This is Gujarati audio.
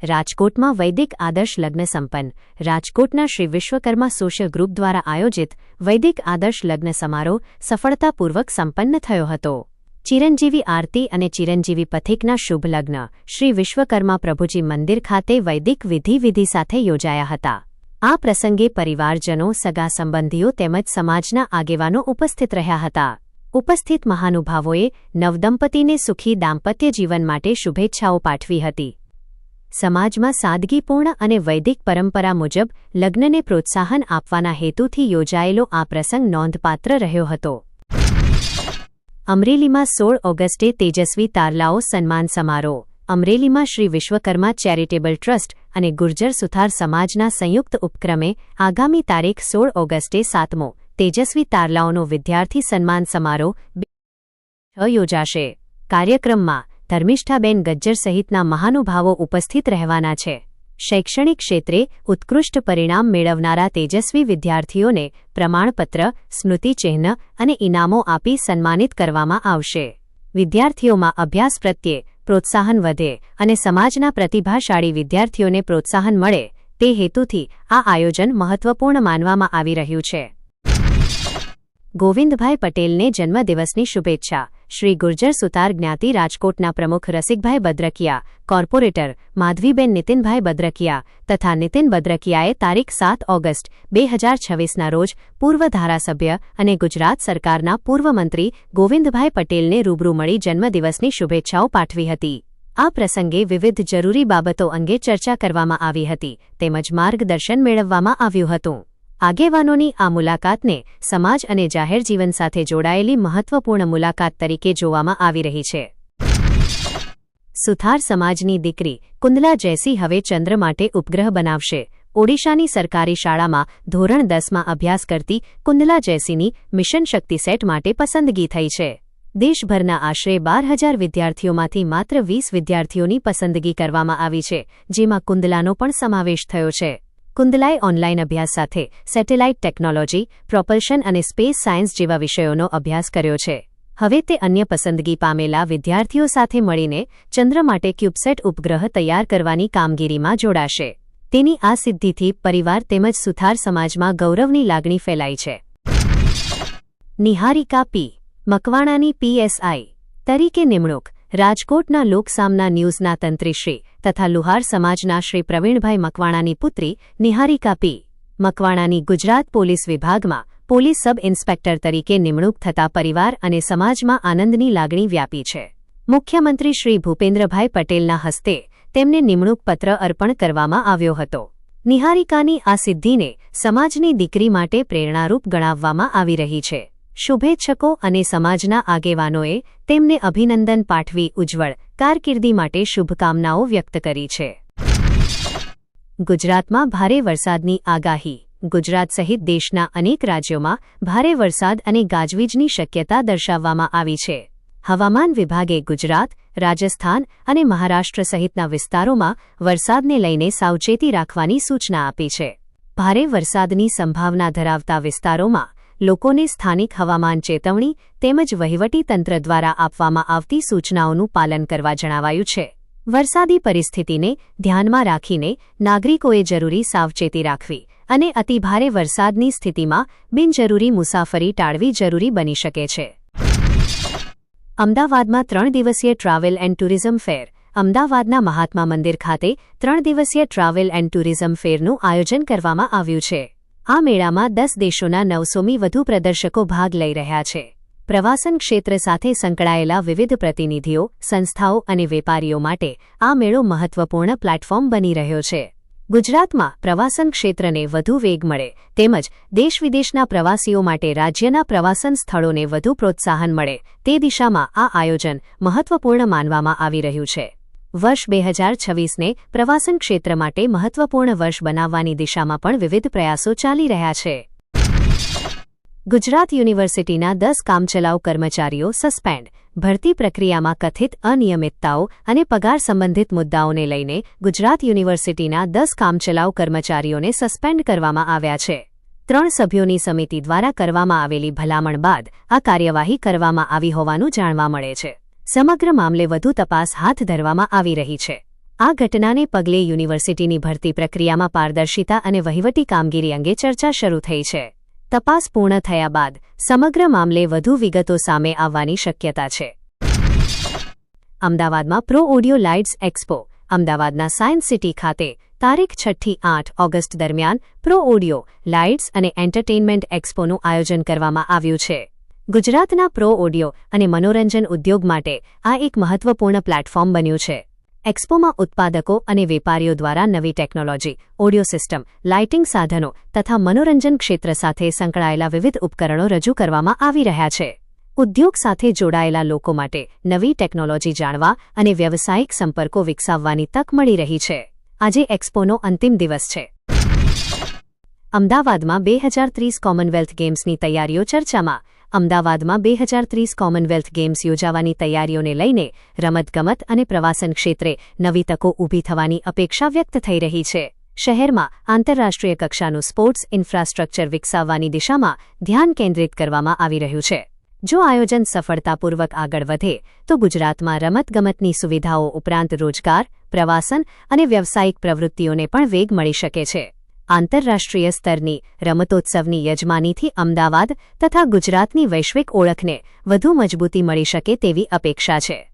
રાજકોટમાં વૈદિક આદર્શ લગ્ન સંપન્ન। રાજકોટના શ્રી વિશ્વકર્મા સોશિયલ ગ્રુપ દ્વારા આયોજિત વૈદિક આદર્શ લગ્ન સમારોહ સફળતાપૂર્વક સંપન્ન થયો હતો। ચિરંજીવી આરતી અને ચિરંજીવી પથિકના શુભ લગ્ન શ્રી વિશ્વકર્મા પ્રભુજી મંદિર ખાતે વૈદિક વિધિ સાથે યોજાયા હતા। આ પ્રસંગે પરિવારજનો, સગા સંબંધીઓ તેમજ સમાજના આગેવાનો ઉપસ્થિત રહ્યા હતા। ઉપસ્થિત મહાનુભાવોએ નવદંપતીને સુખી દાંપત્ય જીવન માટે શુભેચ્છાઓ પાઠવી હતી। સમાજમાં સાદગીપૂર્ણ અને વૈદિક પરંપરા મુજબ લગ્નને પ્રોત્સાહન આપવાના હેતુથી યોજાયેલો આ પ્રસંગ નોંધપાત્ર રહ્યો હતો। અમરેલીમાં 16 ઓગસ્ટે તેજસ્વી તારલાઓ સન્માન સમારોહ। અમરેલીમાં શ્રી વિશ્વકર્મા ચેરિટેબલ ટ્રસ્ટ અને ગુર્જર સુથાર સમાજના સંયુક્ત ઉપક્રમે આગામી તારીખ 16 ઓગસ્ટે 7મો તેજસ્વી તારલાઓનો વિદ્યાર્થી સન્માન સમારોહ યોજાશે। કાર્યક્રમમાં ધર્મિષ્ઠાબેન ગજ્જર સહિતના મહાનુભાવો ઉપસ્થિત રહેવાના છે। શૈક્ષણિક ક્ષેત્રે ઉત્કૃષ્ટ પરિણામ મેળવનારા તેજસ્વી વિદ્યાર્થીઓને પ્રમાણપત્ર, સ્મૃતિચિહ્ન અને ઇનામો આપી સન્માનિત કરવામાં આવશે। વિદ્યાર્થીઓમાં અભ્યાસ પ્રત્યે પ્રોત્સાહન વધે અને સમાજના પ્રતિભાશાળી વિદ્યાર્થીઓને પ્રોત્સાહન મળે તે હેતુથી આ આયોજન મહત્વપૂર્ણ માનવામાં આવી રહ્યું છે। ગોવિંદભાઈ પટેલને જન્મદિવસની શુભેચ્છા। શ્રી ગુર્જર સુતાર જ્ઞાતિ રાજકોટના પ્રમુખ રસિકભાઈ બદ્રકિયા, કોર્પોરેટર માધવીબેન નીતિનભાઈ બદ્રકિયા તથા નીતિન બદ્રકિયાએ તારીખ 7 ઓગસ્ટ 2026ના રોજ પૂર્વ ધારાસભ્ય અને ગુજરાત સરકારના પૂર્વ મંત્રી ગોવિંદભાઈ પટેલને રૂબરૂ મળી જન્મદિવસની શુભેચ્છાઓ પાઠવી હતી। આ પ્રસંગે વિવિધ જરૂરી બાબતો અંગે ચર્ચા કરવામાં આવી હતી તેમજ માર્ગદર્શન મેળવવામાં આવ્યું હતું। આગેવાનોની આ મુલાકાતને સમાજ અને જાહેર જીવન સાથે જોડાયેલી મહત્વપૂર્ણ મુલાકાત તરીકે જોવામાં આવી રહી છે। સુથાર સમાજની દીકરી કુંદલા જૈસી હવે ચંદ્ર માટે ઉપગ્રહ બનાવશે। ઓડિશાની સરકારી શાળામાં ધોરણ 10માં અભ્યાસ કરતી કુંદલા જૈસીની મિશન શક્તિ સેટ માટે પસંદગી થઈ છે। દેશભરના આશરે 12,000 વિદ્યાર્થીઓમાંથી માત્ર 20 વિદ્યાર્થીઓની પસંદગી કરવામાં આવી છે, જેમાં કુંદલાનો પણ સમાવેશ થયો છે। કુંદલાએ ઓનલાઈન અભ્યાસ સાથે સેટેલાઇટ ટેકનોલોજી, પ્રોપલ્શન અને સ્પેસ સાયન્સ જેવા વિષયોનો અભ્યાસ કર્યો છે। હવે તે અન્ય પસંદગી પામેલા વિદ્યાર્થીઓ સાથે મળીને ચંદ્ર માટે ક્યુબસેટ ઉપગ્રહ તૈયાર કરવાની કામગીરીમાં જોડાશે। તેની આ સિદ્ધિથી પરિવાર તેમજ સુથાર સમાજમાં ગૌરવની લાગણી ફેલાઈ છે। નિહારિકા પી. મકવાણાની PSI તરીકે નિમણૂક। રાજકોટના લોકસામના ન્યૂઝના તંત્રીશ્રી તથા લુહાર સમાજના શ્રી પ્રવીણભાઈ મકવાણાની પુત્રી નિહારિકા પી. મકવાણાની ગુજરાત પોલીસ વિભાગમાં પોલીસ સબ ઇન્સ્પેક્ટર તરીકે નિમણૂક થતા પરિવાર અને સમાજમાં આનંદની લાગણી વ્યાપી છે। મુખ્યમંત્રી શ્રી ભૂપેન્દ્રભાઈ પટેલના હસ્તે તેમને નિમણૂક પત્ર અર્પણ કરવામાં આવ્યો હતો। નિહારિકાની આ સિદ્ધિને સમાજની દીકરી માટે પ્રેરણારૂપ ગણાવવામાં આવી રહી છે। શુભેચ્છકો અને સમાજના આગેવાનોએ તેમને અભિનંદન પાઠવી ઉજ્જવળ કારકિર્દી માટે શુભકામનાઓ વ્યક્ત કરી છે। ગુજરાતમાં ભારે વરસાદની આગાહી। ગુજરાત સહિત દેશના અનેક રાજ્યોમાં ભારે વરસાદ અને ગાજવીજની શક્યતા દર્શાવવામાં આવી છે। હવામાન વિભાગે ગુજરાત, રાજસ્થાન અને મહારાષ્ટ્ર સહિતના વિસ્તારોમાં વરસાદને લઈને સાવચેતી રાખવાની સૂચના આપી છે। ભારે વરસાદની સંભાવના ધરાવતા વિસ્તારોમાં લોકોને સ્થાનિક હવામાન ચેતવણી તેમજ વહીવટી તંત્ર દ્વારા આપવામાં આવતી સૂચનાઓનું પાલન કરવા જણાવાયું છે। વરસાદી પરિસ્થિતિને ધ્યાનમાં રાખીને નાગરિકોએ જરૂરી સાવચેતી રાખવી અને અતિભારે વરસાદની સ્થિતિમાં બિનજરૂરી મુસાફરી ટાળવી જરૂરી બની શકે છે। અમદાવાદમાં 3 દિવસીય ટ્રાવેલ એન્ડ ટુરિઝમ ફેર। અમદાવાદના મહાત્મા મંદિર ખાતે 3 દિવસીય ટ્રાવેલ એન્ડ ટુરિઝમ ફેરનું આયોજન કરવામાં આવ્યું છે। આ મેળામાં 10 દેશોના 900થી વધુ પ્રદર્શકો ભાગ લઈ રહ્યા છે। પ્રવાસન ક્ષેત્ર સાથે સંકળાયેલા વિવિધ પ્રતિનિધિઓ, સંસ્થાઓ અને વેપારીઓ માટે આ મેળો મહત્વપૂર્ણ પ્લેટફોર્મ બની રહ્યો છે। ગુજરાતમાં પ્રવાસન ક્ષેત્રને વધુ વેગ મળે તેમજ દેશ-વિદેશના પ્રવાસીઓ માટે રાજ્યના પ્રવાસન સ્થળોને વધુ પ્રોત્સાહન મળે તે દિશામાં આ આયોજન મહત્વપૂર્ણ માનવામાં આવી રહ્યું છે। વર્ષ 2026ને પ્રવાસન ક્ષેત્ર માટે મહત્વપૂર્ણ વર્ષ બનાવવાની દિશામાં પણ વિવિધ પ્રયાસો ચાલી રહ્યા છે। ગુજરાત યુનિવર્સિટીના 10 કામચલાઉ કર્મચારીઓ સસ્પેન્ડ। ભરતી પ્રક્રિયામાં કથિત અનિયમિતતાઓ અને પગાર સંબંધિત મુદ્દાઓને લઈને ગુજરાત યુનિવર્સિટીના 10 કામચલાઉ કર્મચારીઓને સસ્પેન્ડ કરવામાં આવ્યા છે। 3 સભ્યોની સમિતિ દ્વારા કરવામાં આવેલી ભલામણ બાદ આ કાર્યવાહી કરવામાં આવી હોવાનું જાણવા મળે છે। સમગ્ર મામલે વધુ તપાસ હાથ ધરવામાં આવી રહી છે। આ ઘટનાને પગલે યુનિવર્સિટીની ભરતી પ્રક્રિયામાં પારદર્શિતા અને વહીવટી કામગીરી અંગે ચર્ચા શરૂ થઈ છે. તપાસ પૂર્ણ થયા બાદ સમગ્ર મામલે વધુ વિગતો સામે આવવાની શક્યતા છે. અમદાવાદમાં પ્રો ઓડિયો લાઇટ્સ એક્સપો. અમદાવાદના સાયન્સ સિટી ખાતે તારીખ 6 થી 8 ઓગસ્ટ દરમિયાન પ્રો ઓડિયો લાઇટ્સ અને એન્ટરટેઇનમેન્ટ એક્સપોનું આયોજન કરવામાં આવ્યું છે. ગુજરાતના પ્રો ઓડિયો અને મનોરંજન ઉદ્યોગ માટે આ એક મહત્વપૂર્ણ પ્લેટફોર્મ બન્યું છે. એક્સપોમાં ઉત્પાદકો અને વેપારીઓ દ્વારા નવી ટેકનોલોજી, ઓડિયો સિસ્ટમ, લાઇટિંગ સાધનો તથા મનોરંજન ક્ષેત્ર સાથે સંકળાયેલા વિવિધ ઉપકરણો રજૂ કરવામાં આવી રહ્યા છે. ઉદ્યોગ સાથે જોડાયેલા લોકો માટે નવી ટેકનોલોજી જાણવા અને વ્યવસાયિક સંપર્કો વિકસાવવાની તક મળી રહી છે. આજે એક્સપોનો અંતિમ દિવસ છે. અમદાવાદમાં 2030 કોમનવેલ્થ ગેમ્સની તૈયારીઓ ચર્ચામાં. અમદાવાદમાં 2030 કોમનવેલ્થ ગેમ્સ યોજાવાની તૈયારીઓને લઈને રમતગમત અને પ્રવાસન ક્ષેત્રે નવી તકો ઊભી થવાની અપેક્ષા વ્યક્ત થઈ રહી છે. શહેરમાં આંતરરાષ્ટ્રીય કક્ષાનું સ્પોર્ટ્સ ઇન્ફ્રાસ્ટ્રક્ચર વિકસાવવાની દિશામાં ધ્યાન કેન્દ્રિત કરવામાં આવી રહ્યું છે. જો આયોજન સફળતાપૂર્વક આગળ વધે તો ગુજરાતમાં રમતગમતની સુવિધાઓ ઉપરાંત રોજગાર, પ્રવાસન અને વ્યવસાયિક પ્રવૃત્તિઓને પણ વેગ મળી શકે છે. આંતરરાષ્ટ્રીય સ્તરની રમતોત્સવની યજમાનીથી અમદાવાદ તથા ગુજરાતની વૈશ્વિક ઓળખને વધુ મજબૂતી મળી શકે તેવી અપેક્ષા છે.